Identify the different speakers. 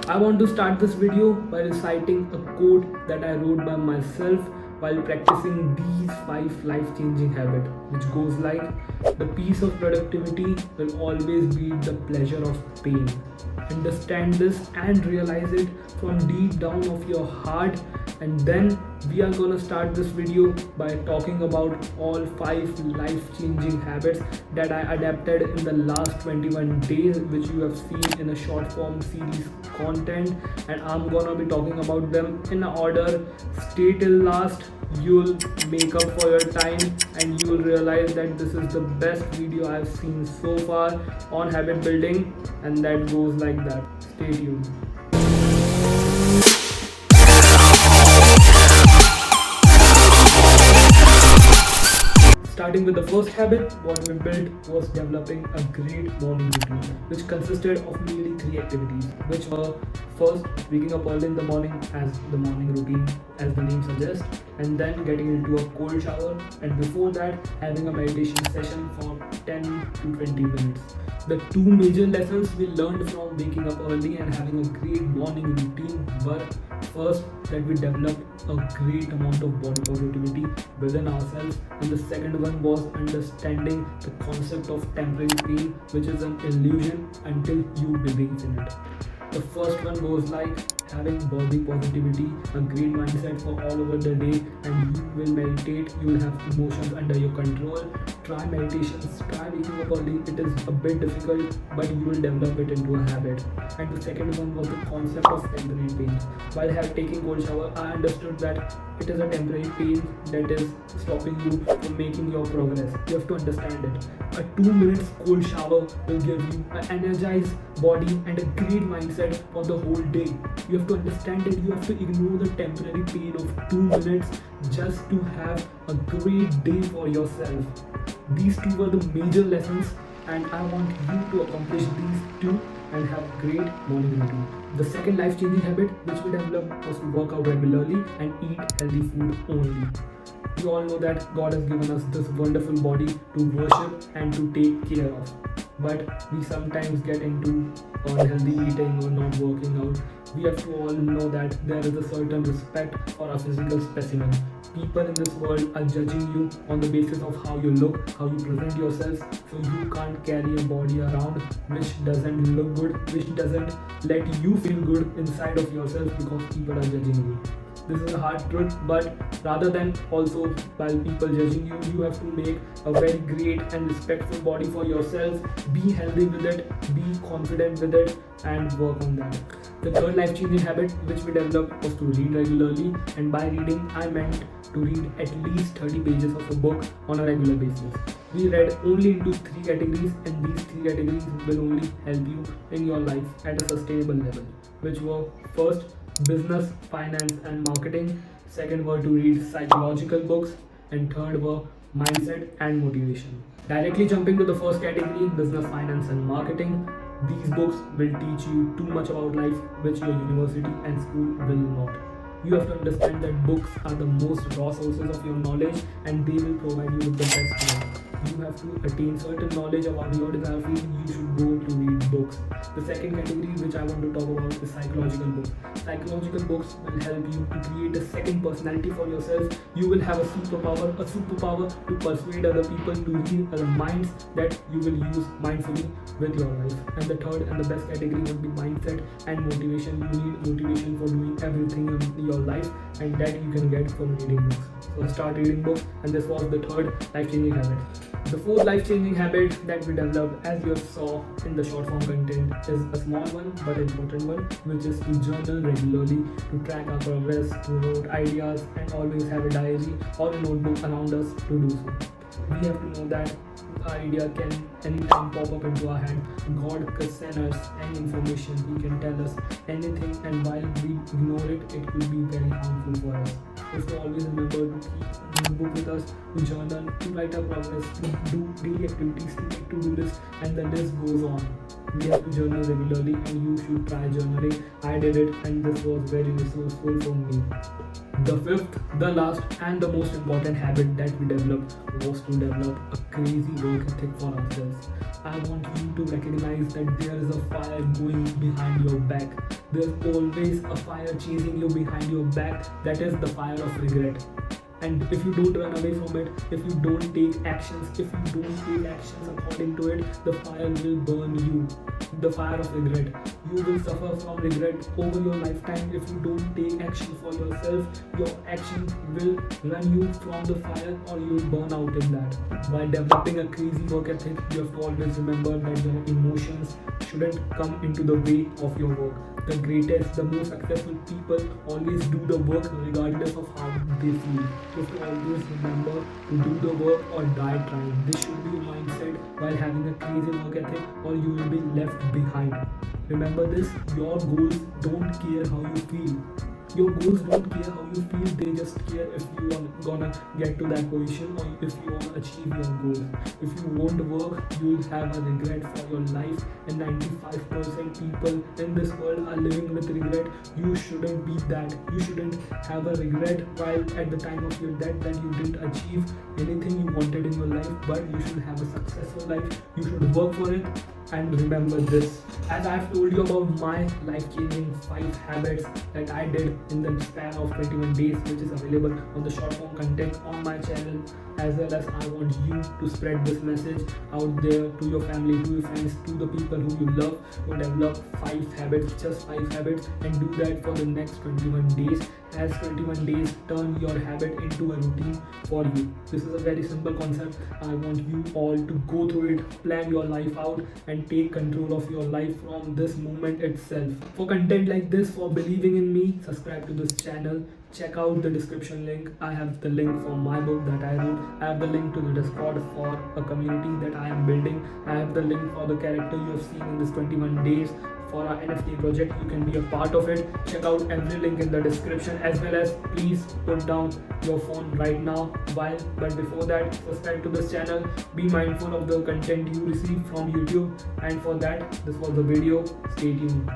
Speaker 1: I want to start this video by reciting a quote that I wrote by myself while practicing these 5 life-changing habits, which goes like, the peace of productivity will always beat the pleasure of pain. Understand this and realize it from deep down of your heart, and then we are gonna start this video by talking about all 5 life-changing habits that I adapted in the last 21 days, which you have seen in a short form series content, and I'm gonna be talking about them in order. Stay till last, you'll make up for your time and you'll realize that this is the best video I've seen so far on habit building, and that goes like that. Stay tuned. Starting with the first habit, what we built was developing a great morning routine, which consisted of mainly 3 activities, which were first, waking up early in the morning as the morning routine, as the name suggests, and then getting into a cold shower, and before that, having a meditation session for 10 to 20 minutes. The 2 major lessons we learned from waking up early and having a great morning routine were, first, that we developed a great amount of body positivity within ourselves, and the second one was understanding the concept of temporary pain, which is an illusion until you believe in it. The first one goes like having body positivity, a great mindset for all over the day, and you will meditate, you will have emotions under your control. Try meditations, try waking up early. It is a bit difficult, but you will develop it into a habit. And the second one was the concept of temporary pain. While taking cold shower, I understood that it is a temporary pain that is stopping you from making your progress. You have to understand it. A 2 minutes cold shower will give you an energized body and a great mindset for the whole day. You have to understand it. You have to ignore the temporary pain of 2 minutes just to have a great day for yourself. These 2 were the major lessons, and I want you to accomplish these 2 and have a great morning routine. The second life-changing habit which we developed was to work out regularly and eat healthy food only. We all know that God has given us this wonderful body to worship and to take care of. But we sometimes get into unhealthy eating or not working out. We have to all know that there is a certain respect for a physical specimen. People in this world are judging you on the basis of how you look, how you present yourself, so you can't carry a body around which doesn't look good, which doesn't let you feel good inside of yourself, because people are judging you. This is a hard truth, but rather than also while people judging you, you have to make a very great and respectful body for yourself. Be healthy with it, be confident with it, and work on that. The third life-changing habit which we developed was to read regularly, and by reading I meant to read at least 30 pages of a book on a regular basis. We read only into 3 categories, and these 3 categories will only help you in your life at a sustainable level, which were first, business, finance and marketing, second were to read psychological books, and third were mindset and motivation. Directly jumping to the first category, business, finance and marketing, these books will teach you too much about life which your university and school will not. You have to understand that books are the most raw sources of your knowledge, and they will provide you with the best knowledge. You have to attain certain knowledge about your desired field, you should go to read books. The second category which I want to talk about is psychological books. Psychological books will help you to create a second personality for yourself. You will have a superpower to persuade other people to read other minds that you will use mindfully with your life. And the third and the best category would be mindset and motivation. You need motivation for doing everything in your life, and that you can get from reading books. So start reading books, and this was the third life-changing habit. The fourth life-changing habit that we developed, as you saw in the short form content, is a small one but important one, which is to journal regularly, to track our progress, to note ideas, and always have a diary or a notebook around us to do so. We have to know that our idea can anytime pop up into our head. God can send us any information, He can tell us anything, and while we ignore it, it could be very harmful for us. We have to always remember to keep a notebook with us, to journal, to write our progress, to do daily activities, to make to-do lists, and the list goes on. we have to journal regularly, and you should try journaling. I did it and this was very resourceful for me. The fifth, the last and the most important habit that we developed was to develop a crazy work ethic for ourselves. I want you to recognize that there is a fire going behind your back. There's always a fire chasing you behind your back. That is the fire of regret. And if you don't run away from it, if you don't take actions, if you don't take actions according to it, the fire will burn you. The fire of regret. You will suffer from regret over your lifetime if you don't take action for yourself. Your action will run you from the fire or you will burn out in that. While developing a crazy work ethic, you have to always remember that your emotions shouldn't come into the way of your work. The greatest, the most successful people always do the work regardless of how they feel. You have to always remember to do the work or die trying. This should be your mindset while having a crazy work ethic, or you will be left behind. Remember this, your goals don't care how you feel. Your goals don't care how you feel, they just care if you are gonna get to that position or if you want to achieve your goals. If you won't work, you will have a regret for your life, and 95% people in this world are living with regret. You shouldn't be that. You shouldn't have a regret while at the time of your death that you didn't achieve anything you wanted in your life, but you should have a successful life. You should work for it. And remember this, as I've told you about my life-changing 5 habits that I did in the span of 21 days, which is available on the short form content on my channel, as well as I want you to spread this message out there to your family, to your friends, to the people who you love, to develop 5 habits, just 5 habits, and do that for the next 21 days. As 21 days turn your habit into a routine for you. This is a very simple concept. I want you all to go through it, plan your life out, and take control of your life from this moment itself. For content like this, for believing in me, subscribe to this channel. Check out the description link. I have the link for my book that I wrote. I have the link to the Discord for a community that I am building. I have the link for the character you have seen in this 21 days. For our NFT project, you can be a part of it. Check out every link in the description, as well as please put down your phone right now. But before that, subscribe to this channel. Be mindful of the content you receive from YouTube, and for that, this was the video. Stay tuned.